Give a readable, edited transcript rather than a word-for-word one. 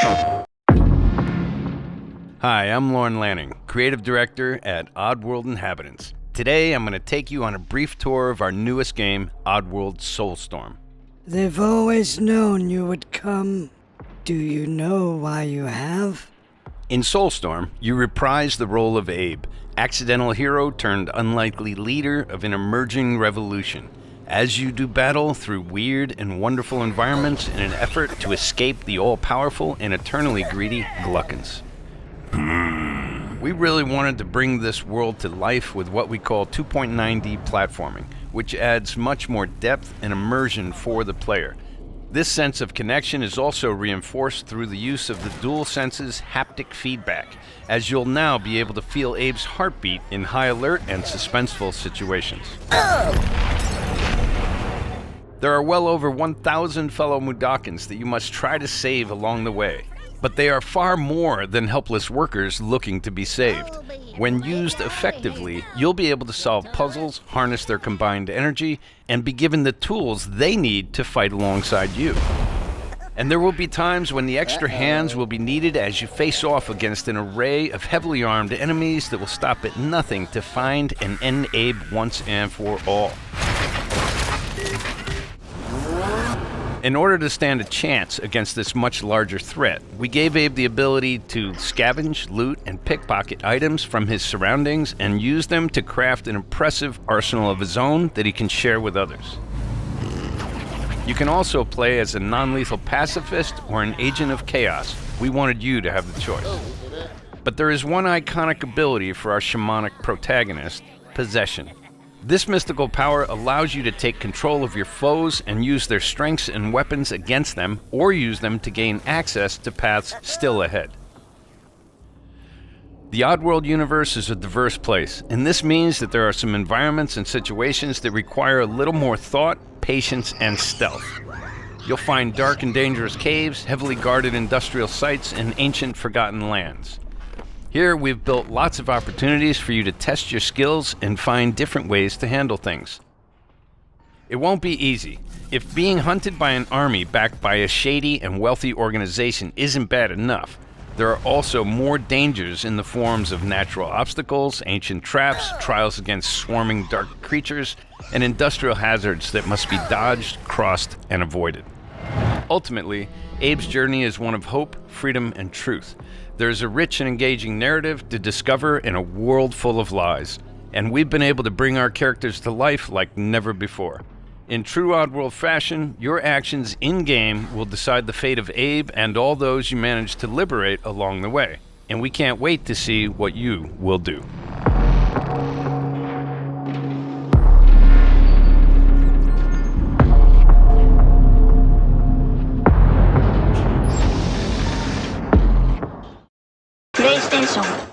Hi, I'm Lauren Lanning, Creative Director at Oddworld Inhabitants. Today I'm going to take you on a brief tour of our newest game, Oddworld Soulstorm. They've always known you would come. Do you know why you have? In Soulstorm, you reprise the role of Abe, accidental hero turned unlikely leader of an emerging revolution, as you do battle through weird and wonderful environments in an effort to escape the all-powerful and eternally greedy Gluckins. We really wanted to bring this world to life with what we call 2.9D platforming, which adds much more depth and immersion for the player. This sense of connection is also reinforced through the use of the DualSense's haptic feedback, as you'll now be able to feel Abe's heartbeat in high alert and suspenseful situations. There are well over 1,000 fellow Mudokons that you must try to save along the way. But they are far more than helpless workers looking to be saved. When used effectively, you'll be able to solve puzzles, harness their combined energy, and be given the tools they need to fight alongside you. And there will be times when the extra hands will be needed as you face off against an array of heavily armed enemies that will stop at nothing to find and end Abe once and for all. In order to stand a chance against this much larger threat, we gave Abe the ability to scavenge, loot, and pickpocket items from his surroundings and use them to craft an impressive arsenal of his own that he can share with others. You can also play as a non-lethal pacifist or an agent of chaos. We wanted you to have the choice. But there is one iconic ability for our shamanic protagonist, Possession. This mystical power allows you to take control of your foes and use their strengths and weapons against them, or use them to gain access to paths still ahead. The Oddworld universe is a diverse place, and this means that there are some environments and situations that require a little more thought, patience, and stealth. You'll find dark and dangerous caves, heavily guarded industrial sites, and ancient forgotten lands. Here, we've built lots of opportunities for you to test your skills and find different ways to handle things. It won't be easy. If being hunted by an army backed by a shady and wealthy organization isn't bad enough, there are also more dangers in the forms of natural obstacles, ancient traps, trials against swarming dark creatures, and industrial hazards that must be dodged, crossed, and avoided. Ultimately, Abe's journey is one of hope, freedom, and truth. There's a rich and engaging narrative to discover in a world full of lies, and we've been able to bring our characters to life like never before. In true Oddworld fashion, your actions in-game will decide the fate of Abe and all those you manage to liberate along the way, and we can't wait to see what you will do. PlayStation